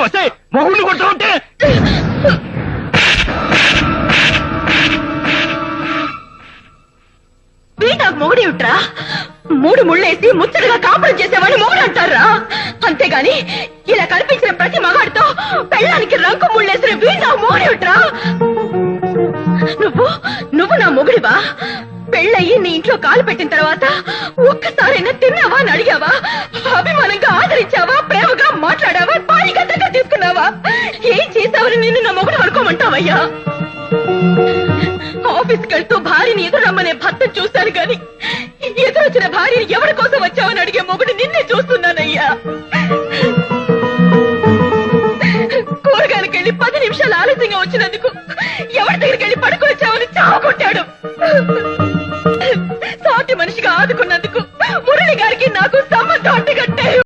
వస్తే మొగుడిని కొట్టా ఉంటే నాకు మొగుడి విట్రా 3 ముళ్ళేసి ముచ్చటగా కాపురం చేసేవాడిని మొగుడు అంటారా? అంతేగాని ఇలా కనిపించిన ప్రతి మగాడితో పెళ్ళానికి రంకు ముళ్ళేసిన వీడు నాకు మొగుడి విట్రా. నువ్వు నా మొగుడివా? పెళ్ళయి నీ ఇంట్లో కాలు పెట్టిన తర్వాత ఒక్కసారైనా తిన్నావా అని అడిగావా? అభిమానంగా ఆదరించావా? ప్రేమగా మాట్లాడావా? పాయిగా దగ్గర తీసుకున్నావా? ఏం చేసావని నిన్ను నా మొగుడు అనుకోమంటావయ్యా? ఆఫీస్కి వెళ్తూ భార్యని ఎదురు రమ్మనే భర్తను చూశాను గాని ఎదురొచ్చిన భార్యని ఎవరి కోసం వచ్చావని అడిగే మొగుడు నిన్నే చూస్తున్నానయ్యా. కూరగాయలకు వెళ్ళి 10 నిమిషాలు ఆలస్యంగా వచ్చినందుకు ఎవరి దగ్గరికి వెళ్ళి పడుకొచ్చావని చావకొట్టాడు. సాటి మనిషిగా ఆదుకున్నందుకు మురళి గారికి నాకు సంబంధం అడ్డుకట్టారు.